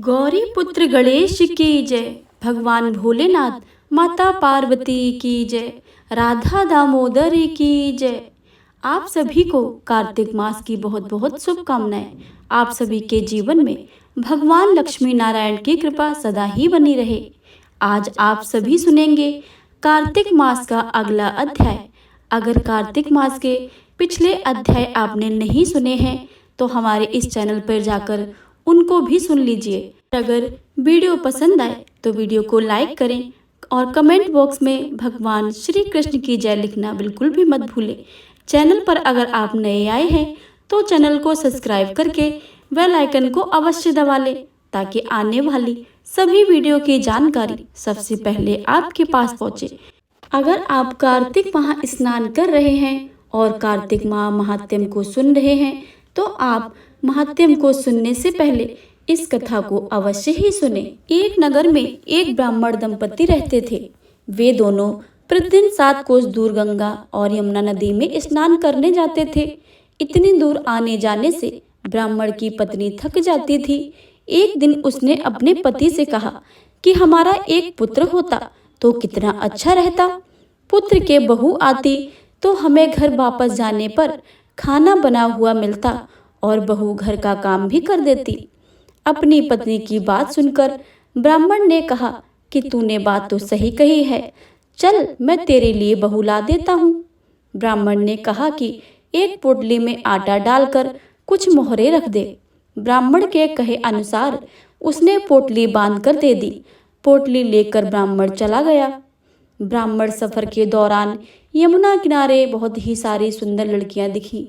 गौरी पुत्र गणेश की जय, भगवान भोलेनाथ माता पार्वती की जय, राधा दामोदर की जय। आप सभी को कार्तिक मास की बहुत बहुत शुभकामनाएं। आप सभी के जीवन में भगवान लक्ष्मी नारायण की कृपा सदा ही बनी रहे। आज आप सभी सुनेंगे कार्तिक मास का अगला अध्याय। अगर कार्तिक मास के पिछले अध्याय आपने नहीं सुने हैं तो हमारे इस चैनल पर जाकर उनको भी सुन लीजिए। अगर वीडियो पसंद आए तो वीडियो को लाइक करें और कमेंट बॉक्स में भगवान श्री कृष्ण की जय लिखना बिल्कुल भी मत भूलें। चैनल पर अगर आप नए आए हैं तो चैनल को सब्सक्राइब करके बेल आइकन को अवश्य दबा लें ताकि आने वाली सभी वीडियो की जानकारी सबसे पहले आपके पास पहुंचे। अगर आप कार्तिक माह स्नान कर रहे हैं और कार्तिक माह महात्म्य को सुन रहे हैं तो आप महात्म्य को सुनने से पहले इस कथा को अवश्य ही सुने। एक नगर में एक ब्राह्मण दंपति रहते थे। वे दोनों प्रतिदिन 7 कोस दूर गंगा और यमुना नदी में स्नान करने जाते थे। इतनी दूर आने जाने से ब्राह्मण की पत्नी थक जाती थी। एक दिन उसने अपने पति से कहा कि हमारा एक पुत्र होता तो कितना अच्छा रहता। पुत्र के बहू आती तो हमें घर वापस जाने पर खाना बना हुआ मिलता और बहू घर का काम भी कर देती। अपनी पत्नी की बात सुनकर ब्राह्मण ने कहा कि तूने बात तो सही कही है, चल मैं तेरे लिए बहू ला देता हूँ। ब्राह्मण ने कहा कि एक पोटली में आटा डालकर कुछ मोहरे रख दे। ब्राह्मण के कहे अनुसार उसने पोटली बांध कर दे दी। पोटली लेकर ब्राह्मण चला गया। ब्राह्मण सफर के दौरान यमुना किनारे बहुत ही सारी सुंदर लड़कियां दिखी।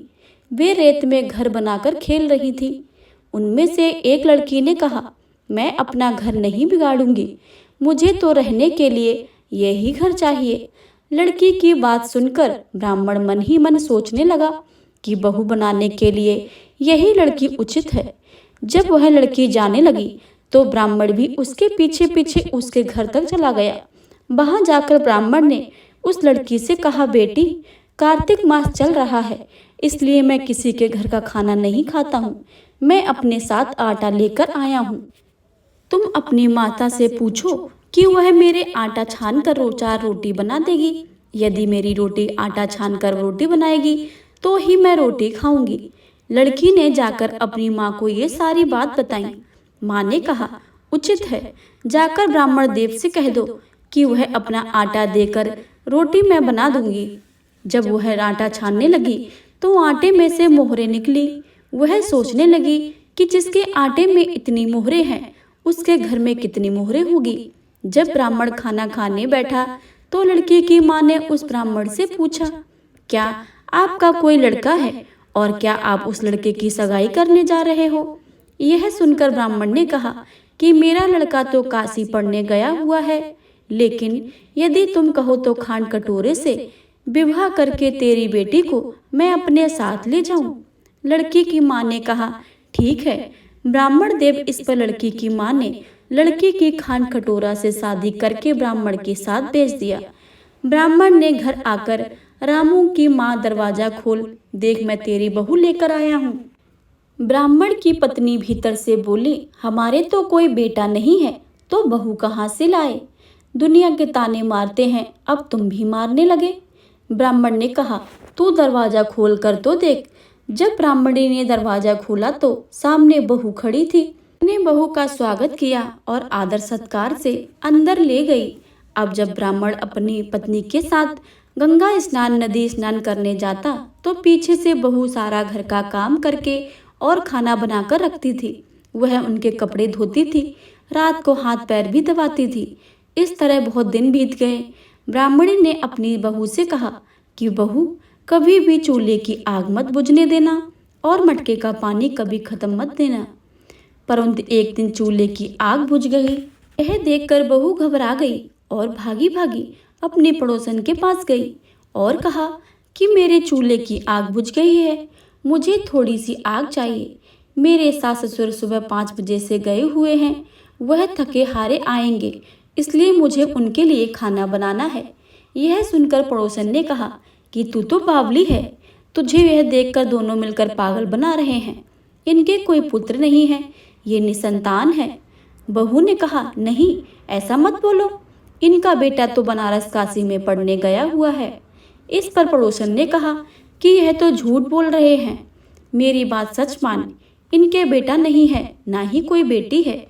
वे रेत में घर बनाकर खेल रही थी। उनमें से एक लड़की ने कहा, मैं अपना घर नहीं बिगाड़ूंगी, मुझे तो रहने के लिए यही घर चाहिए। लड़की की बात सुनकर ब्राह्मण मन ही मन सोचने लगा कि बहू बनाने के लिए यही लड़की उचित है। जब वह लड़की जाने लगी तो ब्राह्मण भी उसके पीछे पीछे उसके घर तक चला गया। वहां जाकर ब्राह्मण ने उस लड़की से कहा, बेटी, कार्तिक मास चल रहा है इसलिए मैं किसी के घर का खाना नहीं खाता हूँ। मैं अपने साथ आटा लेकर आया हूँ। तुम अपनी माता से पूछो कि वह मेरे आटा छान कर 4 रोटी बना देगी। यदि मेरी रोटी आटा छान कर रोटी बनाएगी तो ही मैं रोटी खाऊंगी। लड़की ने जाकर अपनी माँ को ये सारी बात बताई। माँ ने कहा, उचित है, जाकर ब्राह्मण देव से कह दो कि वह अपना आटा देकर रोटी मैं बना दूंगी। जब वह आटा छानने लगी तो आटे में से मोहरे निकली। वह सोचने लगी कि जिसके आटे में इतनी मोहरे हैं उसके घर में कितनी मोहरे होगी। जब ब्राह्मण खाना खाने बैठा तो लड़की की माँ ने उस ब्राह्मण से पूछा, क्या आपका कोई लड़का है और क्या आप उस लड़के की सगाई करने जा रहे हो? यह सुनकर ब्राह्मण ने कहा कि मेरा लड़का तो काशी पढ़ने गया हुआ है, लेकिन यदि तुम कहो तो खांड कटोरे से विवाह करके तेरी बेटी को मैं अपने साथ ले जाऊं। लड़की की माँ ने कहा, ठीक है। ब्राह्मण देव इस पर लड़की की माँ ने लड़की की खांड कटोरा से शादी करके ब्राह्मण के साथ भेज दिया। ब्राह्मण ने घर आकर रामू की माँ, दरवाजा खोल, देख मैं तेरी बहू लेकर आया हूँ। ब्राह्मण की पत्नी भीतर से बोली, हमारे तो कोई बेटा नहीं है तो बहू कहाँ से लाए? दुनिया के ताने मारते हैं, अब तुम भी मारने लगे। ब्राह्मण ने कहा, तू दरवाजा खोल कर तो देख। जब ब्राह्मणी ने दरवाजा खोला तो सामने बहू खड़ी थी। उसने बहू का स्वागत किया और आदर सत्कार से अंदर ले गई। अब जब ब्राह्मण अपनी पत्नी के साथ गंगा स्नान, नदी स्नान करने जाता तो पीछे से बहू सारा घर का काम करके और खाना बनाकर रखती थी। वह उनके कपड़े धोती थी, रात को हाथ पैर भी दबाती थी। इस तरह बहुत दिन बीत गए। ब्राह्मणी ने अपनी बहू से कहा कि बहू, कभी भी चूल्हे की आग मत बुझने देना और मटके का पानी कभी खत्म मत देना। परंतु एक दिन चूल्हे की आग बुझ गई। यह देखकर बहू घबरा गई और भागी भागी अपने पड़ोसन के पास गई और कहा कि मेरे चूल्हे की आग बुझ गई है, मुझे थोड़ी सी आग चाहिए। मेरे सास ससुर सुबह 5 बजे से गए हुए हैं, वह थके हारे आएंगे, इसलिए मुझे उनके लिए खाना बनाना है। यह सुनकर पड़ोसन ने कहा कि तू तो बावली है, तुझे यह देखकर दोनों मिलकर पागल बना रहे हैं। इनके कोई पुत्र नहीं है, ये निसंतान है। बहू ने कहा, नहीं ऐसा मत बोलो, इनका बेटा तो बनारस काशी में पढ़ने गया हुआ है। इस पर पड़ोसन ने कहा कि यह तो झूठ बोल रहे हैं, मेरी बात सच मान, इनके बेटा नहीं है, ना ही कोई बेटी है।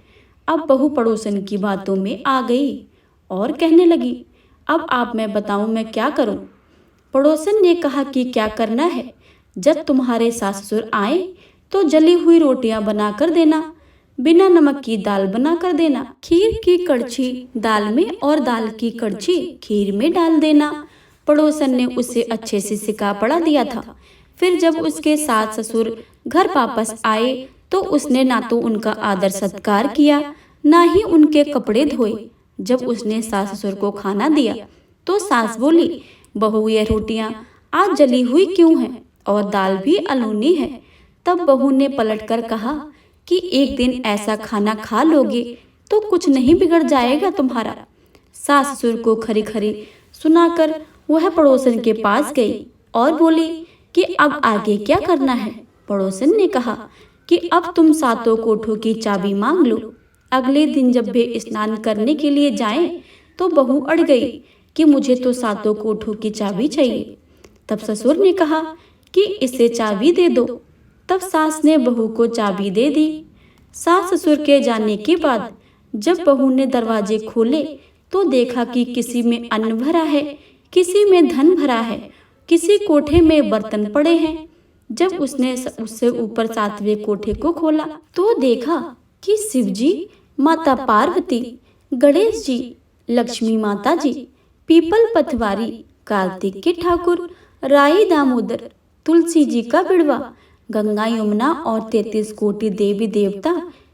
अब बहू पड़ोसन की बातों में आ गई और कहने लगी, अब आप मैं बताऊं मैं क्या करूं। पड़ोसन ने कहा कि क्या करना है, जब तुम्हारे सास ससुर आए तो जली हुई रोटियां बना कर देना, बिना नमक की दाल बना कर देना, खीर की कड़छी दाल में और दाल की कड़छी खीर में डाल देना। पड़ोसन ने उसे अच्छे से सिखा पढ़ा दिया था। फिर जब उसके सास ससुर घर वापस आए तो उसने ना तो उनका आदर सत्कार किया, ना ही उनके कपड़े धोए। जब उसने सास ससुर को खाना दिया तो सास बोली, बहू ये रोटियां आज जली हुई क्यों हैं और दाल भी अलूनी है। तब बहू ने पलटकर कहा कि एक दिन ऐसा खाना खा लोगे तो कुछ नहीं बिगड़ जाएगा तुम्हारा। सास ससुर को खरी खरी सुनाकर वह पड़ोसन के पास गई और बोली कि अब आगे क्या करना है। पड़ोसन ने कहा कि अब तुम सातों कोठों की चाबी मांग लो। अगले दिन जब वे स्नान करने के लिए जाएं तो बहू अड़ गई कि मुझे तो सातों कोठों की चाबी चाहिए। तब ससुर ने कहा कि इसे चाबी दे दो। तब सास ने बहू को चाबी दे दी। सास ससुर के जाने के बाद जब बहू ने दरवाजे खोले तो देखा कि किसी में अन्न भरा है, किसी में धन भरा है, किसी कोठे में बर्तन पड़े हैं। जब उसने उससे ऊपर सातवें कोठे को खोला तो देखा कि शिव जी, माता पार्वती, गणेश जी, लक्ष्मी माता जी, पीपल पथवारी, कार्तिक के ठाकुर, राई दामोदर, तुलसी जी का बिड़वा, गंगा यमुना और 33 कोटि देवी देवता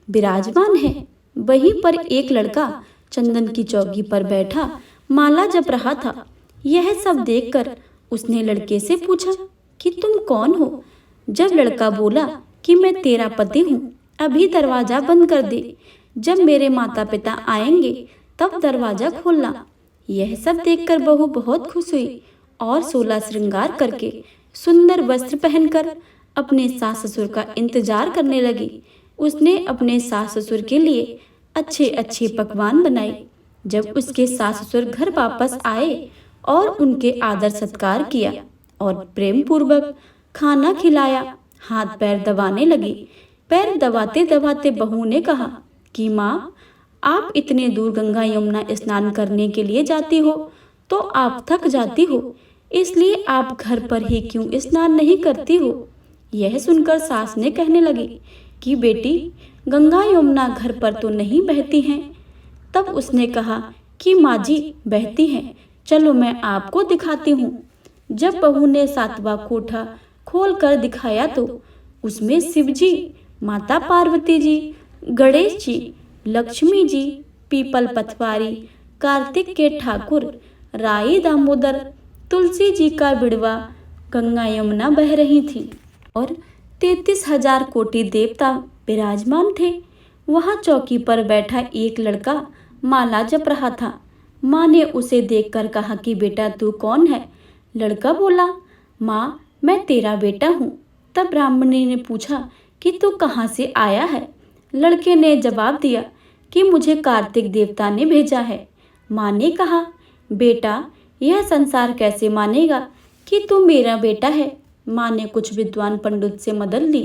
विराजमान है। वहीं पर एक लड़का चंदन की चौकी पर बैठा माला जप रहा था। यह सब देखकर उसने लड़के से पूछा कि तुम कौन हो। जब लड़का बोला कि मैं तेरा पति हूँ, अभी दरवाजा बंद कर दे, जब मेरे माता पिता आएंगे तब दरवाजा खोलना। यह सब देखकर बहू बहुत खुश हुई और 16 श्रृंगार करके सुंदर वस्त्र पहनकर अपने सास ससुर का इंतजार करने लगी। उसने अपने सास ससुर के लिए अच्छे अच्छे पकवान बनाए। जब उसके सास ससुर घर वापस आए और उनके आदर सत्कार किया और प्रेम पूर्वक खाना खिलाया, हाथ पैर दबाने लगी। पैर दबाते दबाते बहू ने कहा कि माँ, आप इतने दूर गंगा यमुना स्नान करने के लिए जाती हो तो आप थक जाती हो, इसलिए आप घर पर ही क्यों स्नान नहीं करती हो। यह सुनकर सास ने कहने लगी कि बेटी, गंगा यमुना घर पर तो नहीं बहती हैं। तब उसने कहा कि माँ जी बहती हैं, चलो मैं आपको दिखाती हूँ। जब बहू ने 7वां कोठा खोल कर दिखाया तो उसमें शिव जी, माता पार्वती जी, गणेश जी, लक्ष्मी जी, पीपल पथवारी, कार्तिक के ठाकुर, राई दामोदर, तुलसी जी का बिड़वा, गंगा यमुना बह रही थी और 33,000 कोटि देवता विराजमान थे। वहां चौकी पर बैठा एक लड़का माला जप रहा था। माँ ने उसे देखकर कहा कि बेटा तू कौन है। लड़का बोला, माँ मैं तेरा बेटा हूँ। तब ब्राह्मणी ने पूछा कि तू कहाँ से आया है। लड़के ने जवाब दिया कि मुझे कार्तिक देवता ने भेजा है। माँ ने कहा, बेटा यह संसार कैसे मानेगा कि तू मेरा बेटा है। माँ ने कुछ विद्वान पंडित से मदद ली।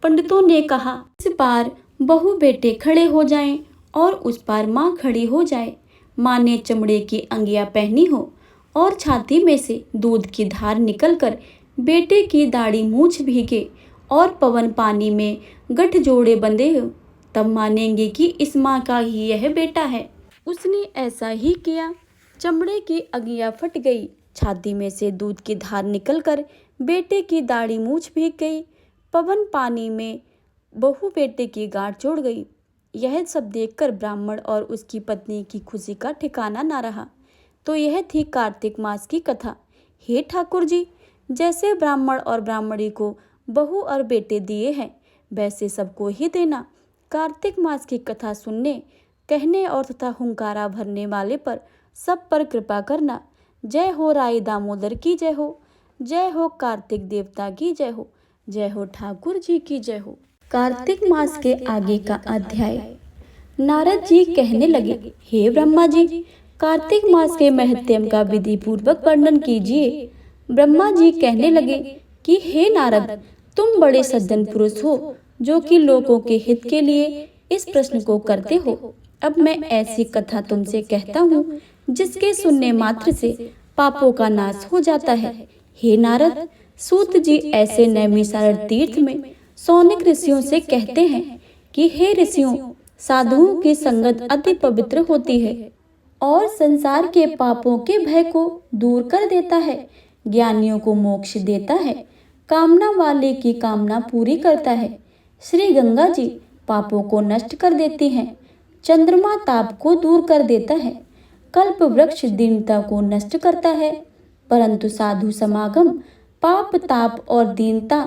पंडितों ने कहा, इस बार बहू बेटे खड़े हो जाएं और उस बार माँ खड़ी हो जाए। माँ ने चमड़े की अंगिया पहनी हो और छाती में से दूध की धार निकलकर बेटे की दाढ़ी मूछ भीगे और पवन पानी में गठजोड़े बंधे हो, तब मानेंगे कि इस माँ का ही यह बेटा है। उसने ऐसा ही किया। चमड़े की अंगिया फट गई, छाती में से दूध की धार निकलकर बेटे की दाढ़ी मूछ भीग गई, पवन पानी में बहू बेटे की गांठ जोड़ गई। यह सब देखकर ब्राह्मण और उसकी पत्नी की खुशी का ठिकाना ना रहा। तो यह थी कार्तिक मास की कथा। हे ठाकुर जी, जैसे ब्राह्मण और ब्राह्मणी को बहू और बेटे दिए हैं वैसे सबको ही देना। कार्तिक मास की कथा सुनने, कहने और तथा हुंकारा भरने वाले पर सब पर कृपा करना। जय हो राई दामोदर की जय हो, जय हो कार्तिक देवता की जय हो, जय हो ठाकुर जी की जय हो। कार्तिक मास के आगे का अध्याय। नारद जी कहने लगे, हे ब्रह्मा जी, कार्तिक मास के महत्म का विधि पूर्वक वर्णन कीजिए। ब्रह्मा जी कहने लगे कि हे नारद, तुम बड़े सज्जन पुरुष हो जो कि लोगों के हित के लिए इस प्रश्न को करते हो। अब मैं ऐसी कथा तुमसे कहता हूँ जिसके सुनने मात्र से पापों का नाश हो जाता है। हे नारद, सूत जी ऐसे नैमिषारण्य तीर्थ में सौनक ऋषियों से कहते हैं कि हे ऋषियों, साधुओं की संगत अति पवित्र होती है और संसार के पापों के भय को दूर कर देता है, ज्ञानियों को मोक्ष देता है, कामना वाले की कामना पूरी करता है। श्री गंगा जी पापों को नष्ट कर देती हैं, चंद्रमा ताप को दूर कर देता है, कल्प वृक्ष दीनता को नष्ट करता है, परंतु साधु समागम पाप ताप और दीनता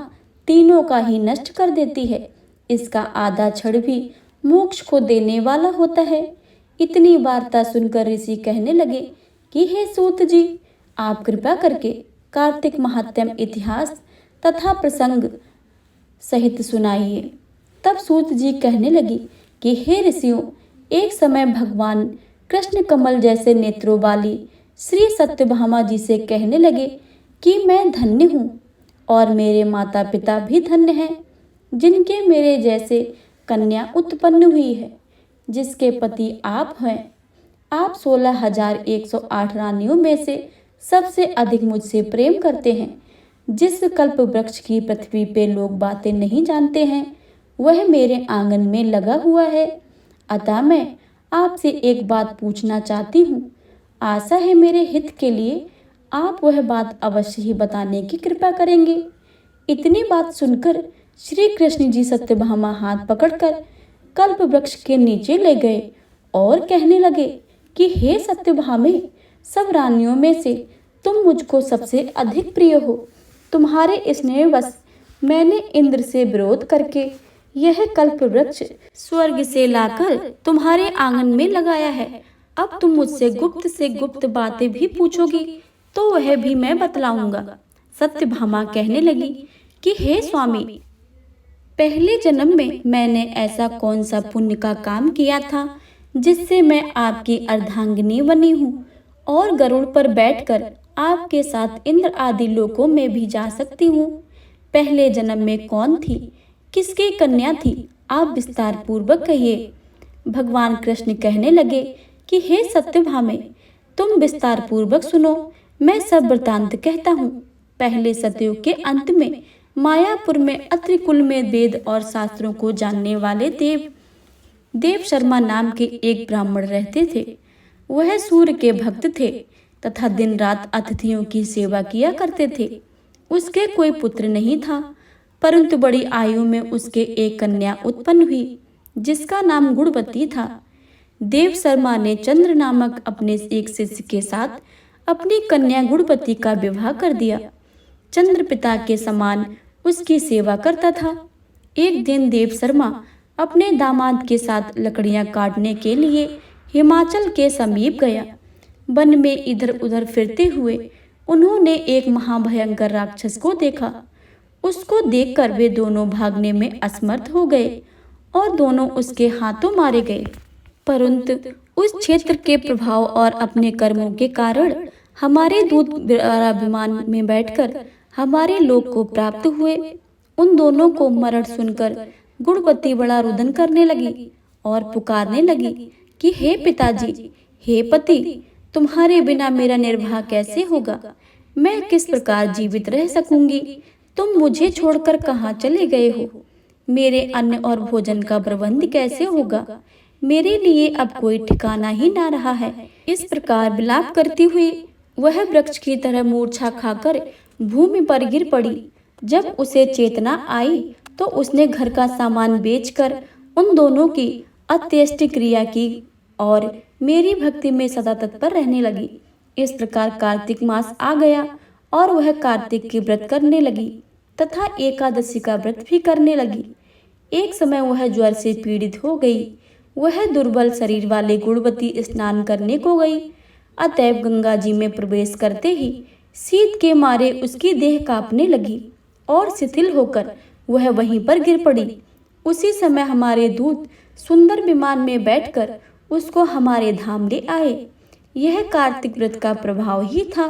तीनों का ही नष्ट कर देती है। इसका आधा क्षण भी मोक्ष को देने वाला होता है। इतनी वार्ता सुनकर ऋषि कहने लगे कि हे सूत जी, आप कृपा करके कार्तिक महात्म्य इतिहास तथा प्रसंग सहित सुनाइए। तब सूत जी कहने लगी कि हे ऋषियों, एक समय भगवान कृष्ण कमल जैसे नेत्रों वाली श्री सत्यभामा जी से कहने लगे कि मैं धन्य हूँ और मेरे माता पिता भी धन्य हैं, जिनके मेरे जैसे कन्या उत्पन्न हुई है, जिसके पति आप हैं। आप 16,108 रानियों में से सबसे अधिक मुझसे प्रेम करते हैं। जिस कल्प वृक्ष की पृथ्वी पे लोग बातें नहीं जानते हैं, वह मेरे आंगन में लगा हुआ है। अतः मैं आपसे एक बात पूछना चाहती हूँ। आशा है मेरे हित के लिए आप वह बात अवश्य ही बताने की कृपा करेंगे। इतनी बात सुनकर श्री कृष्ण जी सत्यभामा हाथ पकड़कर कल्प वृक्ष के नीचे ले गए और कहने लगे कि हे सत्यभामे, सब रानियों में से तुम मुझको सबसे अधिक प्रिय हो। तुम्हारे स्नेहवश मैंने इंद्र से विरोध करके यह कल्प वृक्ष स्वर्ग से लाकर तुम्हारे आंगन में लगाया है। अब तुम मुझसे गुप्त बातें भी पूछोगी तो वह भी मैं बतलाऊंगा। सत्यभामा कहने लगी कि हे स्वामी, पहले जन्म में मैंने ऐसा कौन सा पुण्य का काम किया था जिससे मैं आपकी अर्धांगिनी बनी हूँ और गरुड़ पर बैठकर आपके साथ इंद्र आदि लोकों में भी जा सकती हूँ। पहले जन्म में कौन थी, किसकी कन्या थी, आप विस्तार पूर्वक कहिए। भगवान कृष्ण कहने लगे कि हे सत्यभामे, तुम विस्तार पूर्वक सुनो, मैं सब वृतांत कहता हूँ। पहले सतयुग के अंत में मायापुर में अत्रि कुल में वेद और शास्त्रों को जानने वाले देव शर्मा नाम के एक ब्राह्मण रहते थे। वह सूर्य के भक्त थे तथा दिन रात अतिथियों की सेवा किया करते थे। उसके कोई पुत्र नहीं था, परंतु बड़ी आयु में उसके एक कन्या उत्पन्न हुई जिसका नाम गुणवती था। देव शर्मा ने चंद्र नामक अपने एक शिष्य के साथ अपनी कन्या गुणवती का विवाह कर दिया। चंद्र पिता के समान उसकी सेवा करता था। एक दिन देव शर्मा अपने दामाद के साथ लकड़ियां काटने के लिए हिमाचल के समीप गया। वन में इधर उधर फिरते हुए उन्होंने एक महाभयंकर राक्षस को देखा। उसको देखकर वे दोनों भागने में असमर्थ हो गए और दोनों उसके हाथों मारे गए। परंतु उस क्षेत्र के प्रभाव और अपने कर्मों के कारण हमारे दूत विमान में बैठकर हमारे लोक को प्राप्त हुए। उन दोनों को मरण सुनकर गुणवती बड़ा रुदन करने लगी और पुकारने लगी कि हे पिताजी, हे पति, तुम्हारे बिना मेरा निर्वाह कैसे होगा? मैं किस प्रकार जीवित रह सकूंगी? तुम मुझे छोड़कर कहाँ चले गए हो? मेरे अन्न और भोजन का प्रबंध कैसे होगा? मेरे लिए अब कोई ठिकाना ही ना रहा है। इस प्रकार विलाप करती हुई वह वृक्ष की तरह मूर्छा खाकर भूमि पर गिर पड़ी। जब उसे चेतना आई तो उसने घर का सामान बेचकर उन दोनों की अंत्येष्टि क्रिया की और मेरी भक्ति में सदा तत्पर रहने लगी। इस प्रकार कार्तिक मास आ गया और वह कार्तिक की व्रत करने लगी तथा एकादशी का व्रत भी करने लगी। एक समय वह ज्वर से पीड़ित हो गई। वह दुर्बल शरीर वाले गुणवती स्नान करने को गई। अतएव गंगा जी में प्रवेश करते ही शीत के मारे उसकी देह कांपने लगी और शिथिल होकर वह वहीं पर गिर पड़ी। उसी समय हमारे दूत सुंदर विमान में बैठकर उसको हमारे धाम ले आए। यह कार्तिक व्रत का प्रभाव ही था।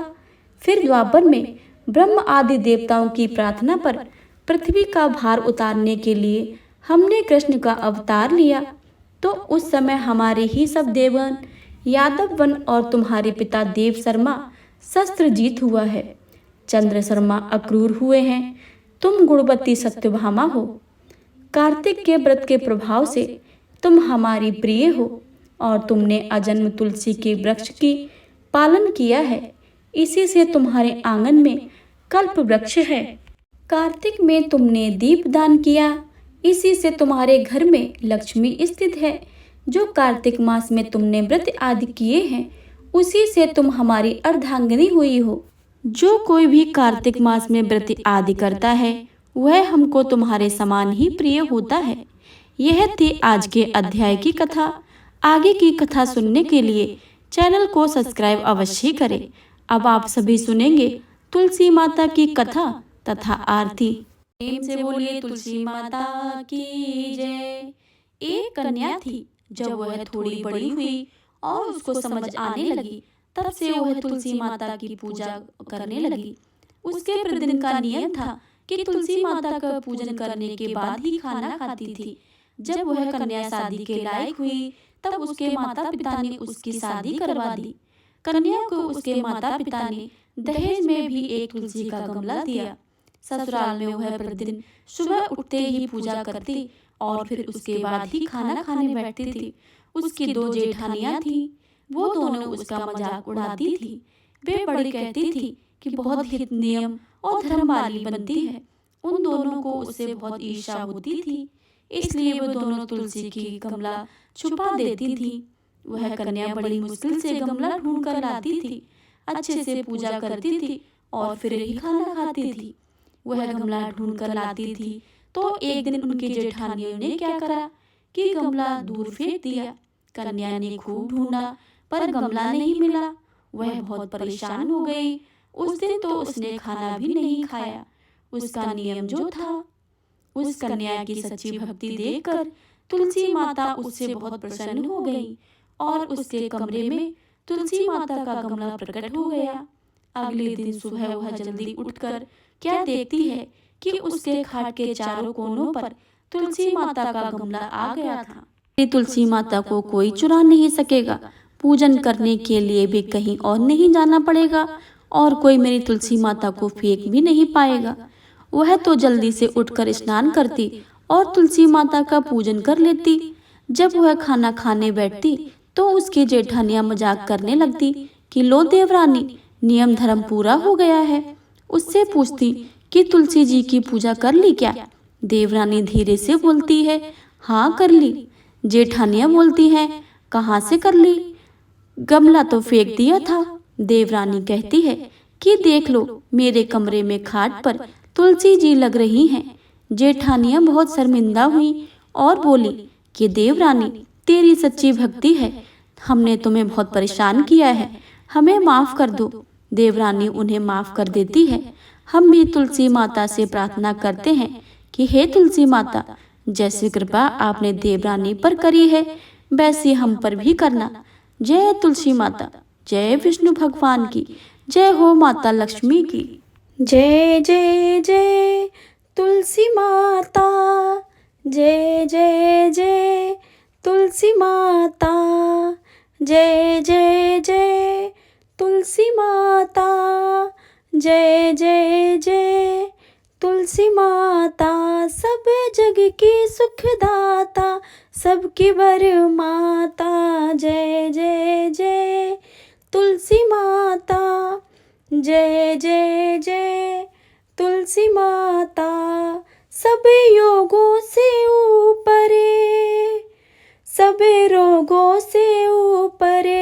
फिर द्वापर में ब्रह्म आदि देवताओं की प्रार्थना पर पृथ्वी का भार उतारने के लिए हमने कृष्ण का अवतार लिया। तो उस समय हमारे ही सब देवगण यादव वन और तुम्हारे पिता देव शर्मा शस्त्र जीत हुआ है। चंद्र शर्मा अक्रूर हुए हैं। तुम गुणवती सत्यभामा हो। कार्तिक के व्रत के प्रभाव से तुम हमारी प्रिय हो और तुमने अजन्म तुलसी के वृक्ष की पालन किया है। इसी से तुम्हारे आंगन में कल्प वृक्ष है। कार्तिक में तुमने दीप दान किया। इसी से तुम्हारे घर में लक्ष्मी स्थित है। जो कार्तिक मास में तुमने व्रत आदि किए हैं, उसी से तुम हमारी अर्धांगिनी हुई हो। जो कोई भी कार्तिक मास में व्रत आदि करता है, वह हमको तुम्हारे समान ही प्रिय होता है। यह थी आज के अध्याय की कथा। आगे की कथा सुनने के लिए चैनल को सब्सक्राइब अवश्य करें। अब आप सभी सुनेंगे तुलसी माता की कथा तथा आरती। प्रेम से बोलिए तुलसी माता की जय। एक कन्या थी। जब वह थोड़ी बड़ी हुई और उसको समझ आने लगी, तब से वह तुलसी माता की पूजा करने लगी। उसके प्रतिदिन का नियम था कि तुलसी माता का पूजन करने के बाद ही खाना खाती थी। जब वह कन्या शादी के लायक हुई, तब उसके माता पिता ने उसकी शादी करवा दी। कन्या को उसके माता पिता ने दहेज में भी एक तुलसी का गमला दिया। ससुराल में वह प्रतिदिन सुबह उठते ही पूजा करती और फिर उसके बाद ही खाना खाने बैठती थी। उसकी 2 जेठानियां थीं। वो दोनों उसका मजाक उड़ाती थी। वे बड़ी कहती थी कि बहुत ही नियम और धर्म वाली बनती है। उन दोनों को उससे बहुत ईर्ष्या होती थी, इसलिए वो दोनों तुलसी की गमला छुपा देती थी। वह कन्या बड़ी मुश्किल से गमला ढूंढ कर लाती थी, अच्छे से पूजा करती थी और फिर ही खाना खाती थी। वह गमला ढूंढ कर लाती थी तो एक दिन उनकी जेठानियों ने क्या करा कि गमला दूर फेंक दिया। कन्या ने खूब ढूंढा पर गमला नहीं मिला। वह बहुत परेशान हो गई। उस दिन तो उसने खाना भी नहीं खाया। उसका नियम जो था। उस कन्या की सच्ची भक्ति देखकर तुलसी माता उससे बहुत प्रसन्न हो गई और उसके कमरे में तुलसी माता का गमला प्रकट हो गया। अगले दिन सुबह वह जल्दी उठकर क्या देखती है कि उसके खाट के चारों कोनों पर तुलसी माता का गमला आ गया था। तुलसी माता को कोई चुरा नहीं सकेगा। पूजन करने के लिए भी कहीं और नहीं जाना पड़ेगा और कोई मेरी तुलसी माता को फेंक भी नहीं पाएगा। वह तो जल्दी से उठकर स्नान करती और तुलसी माता का पूजन कर लेती। जब वह खाना खाने बैठती तो उसकी जेठानियां मजाक करने लगती कि लो देवरानी, नियम धर्म पूरा हो गया है। उससे पूछती कि तुलसी जी की पूजा कर ली क्या? देवरानी धीरे से बोलती है, हाँ कर ली। जेठानियां बोलती हैं, कहाँ से कर ली? गमला तो फेंक दिया था। देवरानी कहती है कि देख लो, मेरे कमरे में खाट पर तुलसी जी लग रही हैं। जेठानियां बहुत शर्मिंदा हुई और बोली कि देवरानी, तेरी सच्ची भक्ति है, हमने तुम्हें बहुत परेशान किया है, हमें माफ कर दो। देवरानी उन्हें माफ कर देती है। हम भी तुलसी माता से प्रार्थना करते हैं कि हे तुलसी माता, जैसी कृपा आपने देवरानी पर करी है, वैसी हम पर भी करना। जय तुलसी माता। जय विष्णु भगवान की। जय हो माता लक्ष्मी की। जय जय जय तुलसी माता। जय जय जय तुलसी माता। जय जय जय तुलसी माता। जय जय जय तुलसी माता। सब जग की सुखदाता, सबकी वर माता। जय जय जय तुलसी माता। जय जय जय तुलसी माता। सब योगों से ऊपरे, सब रोगों से ऊपरे,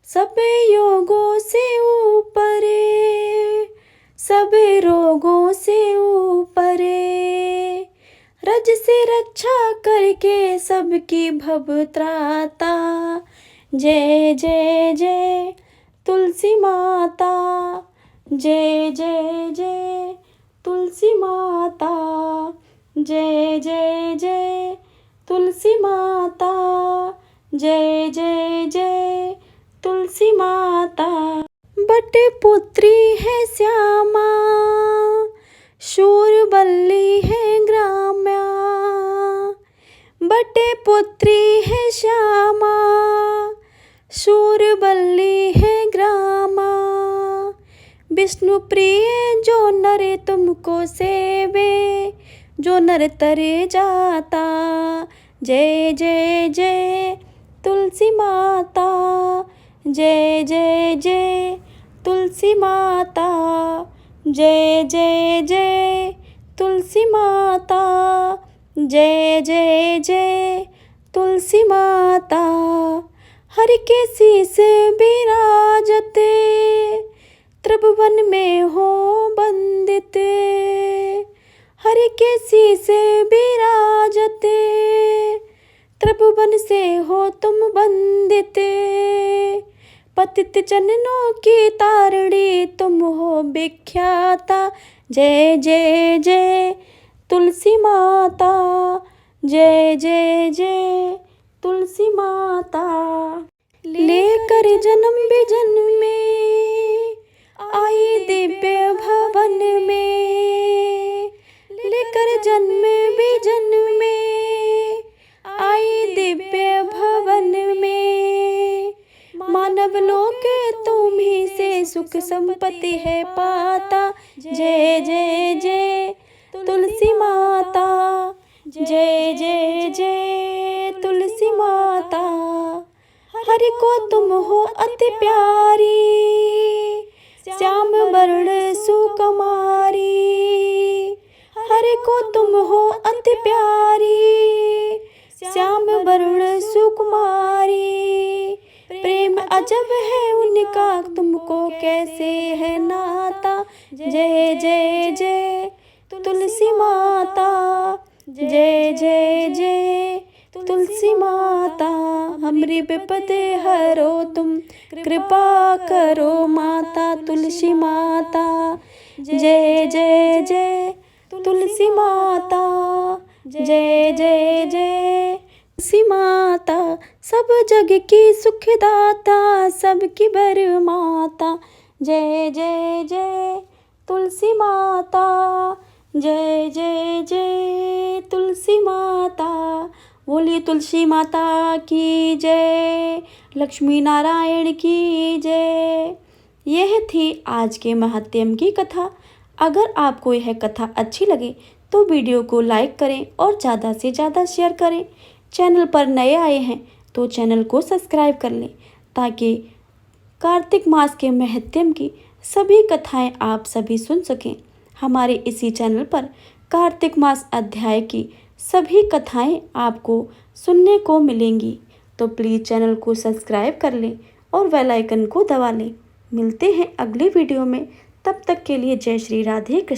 सब योगों से ऊपरे, सब रोगों से ऊपरे। रज से रक्षा करके सबकी भवत्राता। जय जय जय तुलसी माता। जय जय जय तुलसी माता। जय जय जय तुलसी माता, जय जय जय तुलसी माता। बट पुत्री है श्यामा, शूरबल्ली है ग्राम्या। बट पुत्री है श्यामा, शूरबल्ली है ग्रामा। विष्णु प्रिय जो नर तुमको सेवे, जो नर तरे जाता। जय जय जय तुलसी माता, जय जय जय तुलसी माता, जय जय जय तुलसी माता, जय जय जय तुलसी माता। हर के शीस विराजते, त्रिभुवन में हो बंदित। हर के शीस विराजते, त्रिभुवन से हो तुम बंदित। पतित जननों की तारणी तुम हो विख्याता। जय जय जय तुलसी माता, जय जय जय तुलसी माता। लेकर जन्म विजन्म में आई दिव्य भवन में। लेकर जन्म विजन्म में आई दिव्य भवन में। मानव लोक तुम्हीं से सुख संपत्ति है पाता। जय जय जय तुलसी माता, जय जय जय तुलसी माता। हरि को तुम हो अति प्यारी, श्याम वर्ण सुकुमारी। हरि को तुम हो अति प्यारी, श्याम वर्ण सुकुमारी। प्रेम अजब है उनका तुमको कैसे है नाता। जय जय जय तुलसी माता, जय जय जय तुलसी माता। हमरी विपद हरो तुम, कृपा करो माता तुलसी माता। जय जय जय तुलसी माता, जय जय जय तुलसी माता। सब जग की सुखदाता, सबकी बर माता। जय जय जय तुलसी माता, जय जय जय तुलसी माता। बोलिए तुलसी माता की जय, लक्ष्मी नारायण की जय। यह थी आज के महात्म्य की कथा। अगर आपको यह कथा अच्छी लगे तो वीडियो को लाइक करें और ज़्यादा से ज़्यादा शेयर करें। चैनल पर नए आए हैं तो चैनल को सब्सक्राइब कर लें, ताकि कार्तिक मास के महात्म्य की सभी कथाएं आप सभी सुन सकें। हमारे इसी चैनल पर कार्तिक मास अध्याय की सभी कथाएं आपको सुनने को मिलेंगी। तो प्लीज़ चैनल को सब्सक्राइब कर लें और बेल आइकन को दबा लें। मिलते हैं अगली वीडियो में, तब तक के लिए जय श्री राधे कृष्ण।